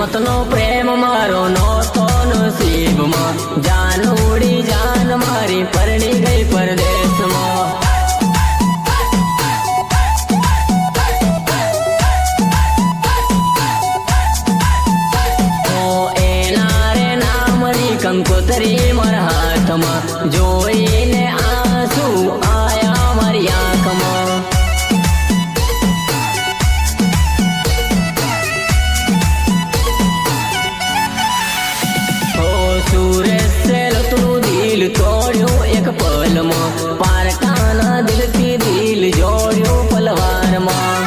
કિસ્મતનો પ્રેમ મારો નહોતો નસીબમાં, જાન ઉડી જાન મારી પરણી ગઈ પરદેશમાં. એના રે નામની કંકોત્રી મારા હાથમાં, જોઈને આંસુ આયા મારી આંખમાં. સુરેશ સેલતું દિલ તોડ્યું એક પલમાં, પારકાના દિલથી દિલ જોડ્યું પલવારમાં.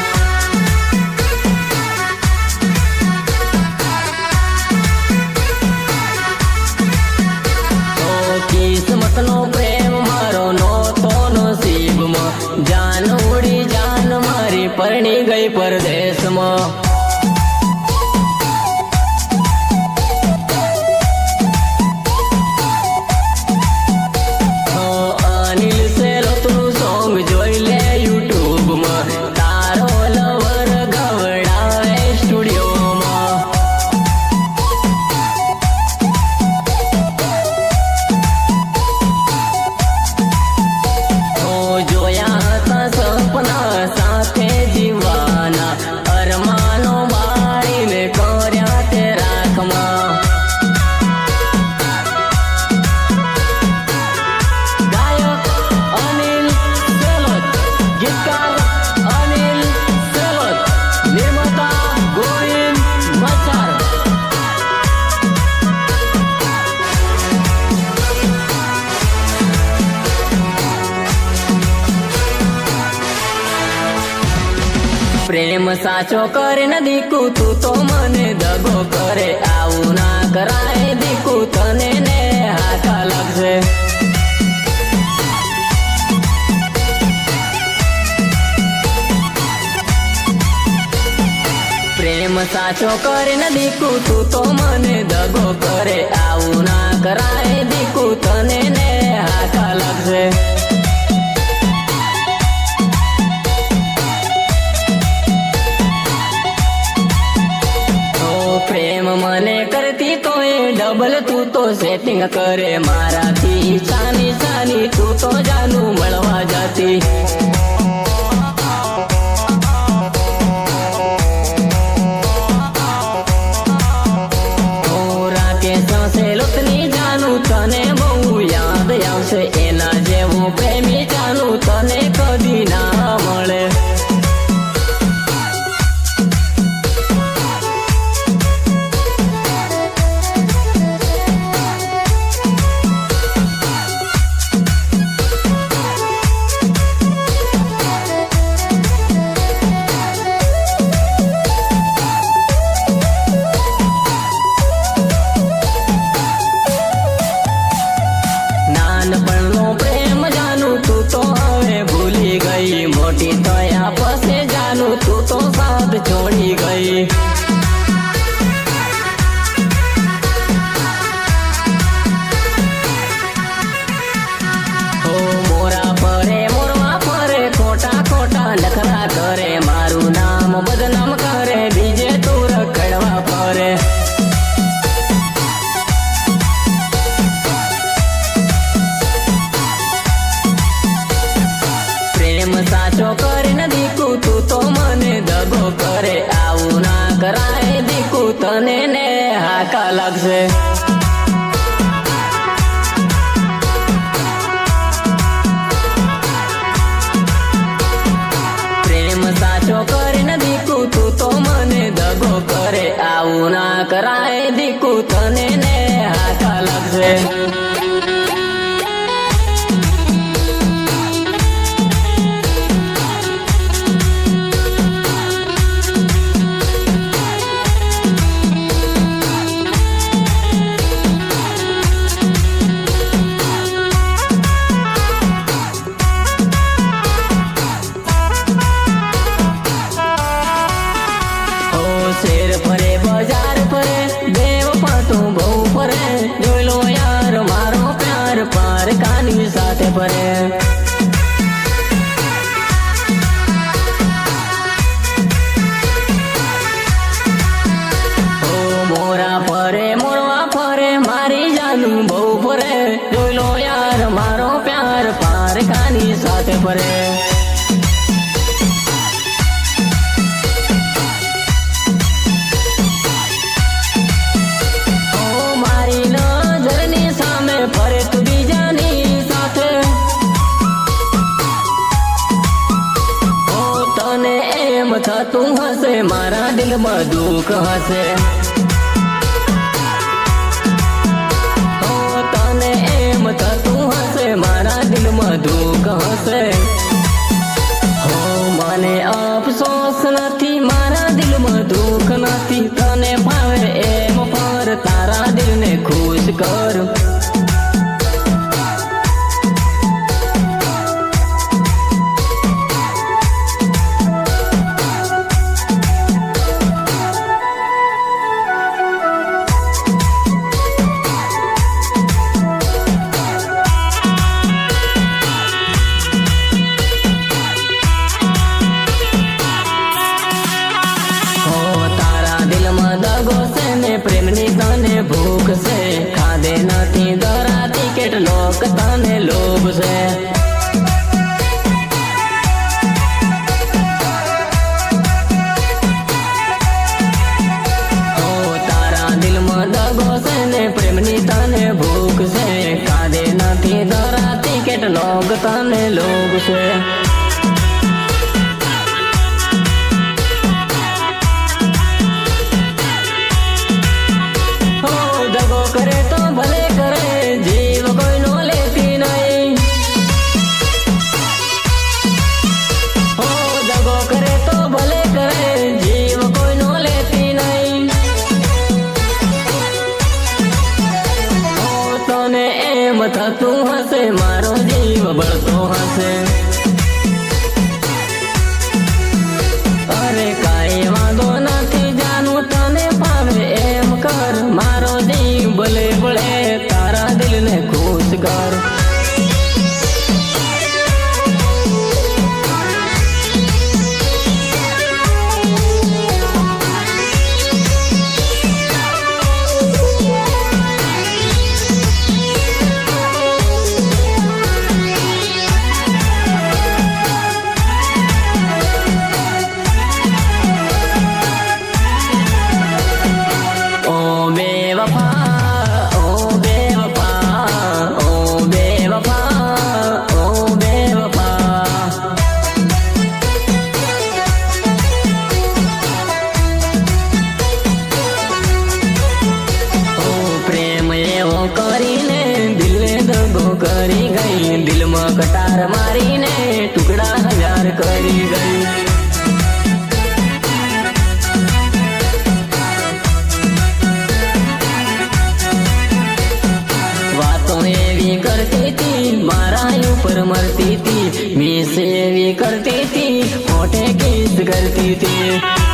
કિસ્મતનો પ્રેમ મારો નહોતો નસીબમાં, જાન ઉડી જાન મારી પરણી ગઈ પરદેશમાં. પ્રેમ સાચો કરે ન દીકુ, તું તો મને દગો કરે. આવું ના કરાય દીકુ, તને ને હાથા લાગશે. પ્રેમ સાચો કરે ન દીકુ, તું તો મને દગો કરે. આવું ના કરાય દીકુ, તને ને હાથા લાગશે. પ્રેમ મને કરતી તો એ ડબલ તું તો સેટિંગ કરે. મારાથી ચાની ચાની તું તો જાનું મળવા જતી. રાકેશ સેલોતની જાનું તને બહુ યાદ આવશે. એના જેવું પ્રેમી જાનું તને કદી ના મળે. મોટી થયા પછી જાનું તું તો સાથ છોડી ગઈ. મોરા ફરે મોરવા ફરે, ખોટા ખોટા નખરા કરે. મારું નામ બદનામ કરે, બીજે તું રખડવા ફરે. સાચો કરે ન દીકુ, તું તો મને દગો કરે. આવું ના કરાય દીકુ, તને ને હાકા લાગશે. પ્રેમ સાચો કરે ન દીકુ, તું તો મને દગો કરે. આવું ના કરાય દીકુ, તને ને હાકા લાગશે. શેર ફરે બજાર ફરે, દેવ પાતું બહુ ફરે. જોઈ લો યાર મારો પ્યાર પારકાની સાથે ફરે. ફરે મોરવા ફરે મારી જાનું બહુ ફરે જોઈ લો યાર મારો પ્યાર પારકાની સાથે ફરે થતું હશે મારા દિલમાં દુઃખ હશે તને એમ થતું હશે મારા દિલમાં દુઃખ હશે મને અફસોસ નથી મારા દિલમાં દુઃખ નથી તને ભાવે એમ પર તારા દિલને ખુશ કર પ્રેમની તને ભૂખ છે ખાધે નથી ધરાતી કેટલોક તને લોભ છે તારા દિલમાં દગો છે ને પ્રેમની તને ભૂખ છે ખાધે નથી ધરાતી કેટલોક તને લોભ છે કરે તો ભલે કરે જીવ કોઈનો લેતી નહીં દગો કરે તો ભલે કરે જીવ કોઈનો લેતી નહીં તને એમ થતું હશે મારો જીવ બળતો હશે અરે કાંઈ વાંધો નથી જાનું તને ભાવે એમ કર મારો જીવ ભલે ભલે તારા દિલને ખુશ કર કરીને દિલને દગો કરી ગઈ દિલમાં કટાર મારીને ટુકડા હજાર કરી ગઈ વાતો એવી કરતી હતી મારા ઉપર મરતી હતી મીસ એવી કરતી હતી હોઠે કિસ કરતી હતી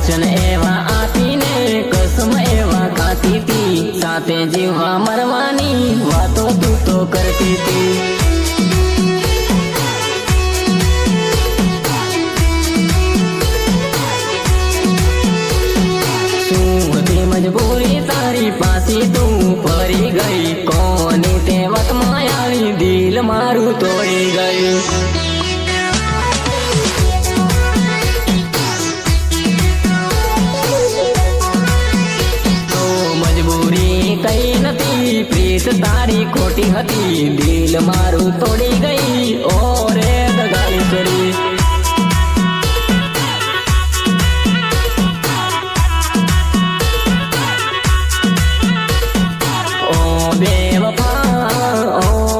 વચન એવા આપીને કસમ એવા ખાતી હતી સાથે જીવવા મરવાની વાતો તું તો કરતી હતી શું હતી મજબૂરી તારી પાસે તું ફરી ગઈ કોની તે વતમાં આવી દિલ મારું તોડી ગયું કઈ નથી પ્રીત તારી ખોટી હતી દિલ મારું તોડી ગઈ ઓરે દગાડી કરી ઓ બેવફા ઓ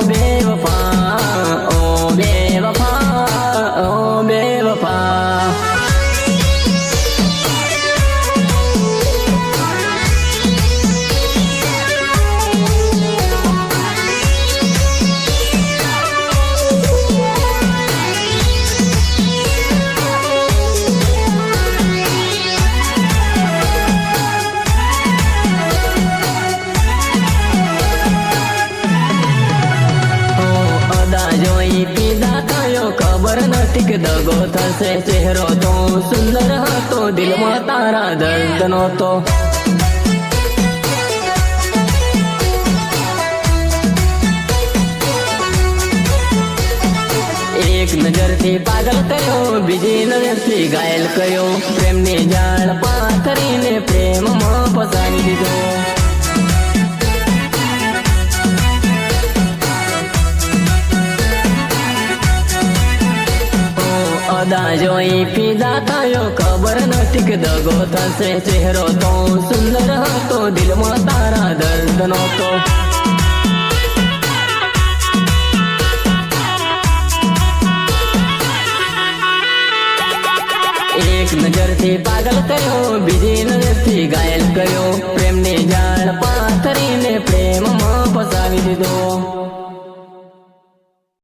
ખબર નથી કે દગો થશે. ચહેરો તો સુંદર હતો, દિલમાં તારા દર્દ નહોતો. એક નજરથી પાગલ કર્યો, બીજી નજરથી ઘાયલ કર્યો. પ્રેમની જાળ પાથરીને પ્રેમમાં ફસાવી દીધો. અદા જોઈ ફિદા થયો, ખબર નથી કે દગો થશે. ચહેરો તો સુંદર હતો, દિલમાં તારા દર્દ નહોતો. એક નજરથી પાગલ કર્યો, બીજી નજરથી ઘાયલ કર્યો. પ્રેમની જાળ પાથરીને પ્રેમમાં ફસાવી દીધો.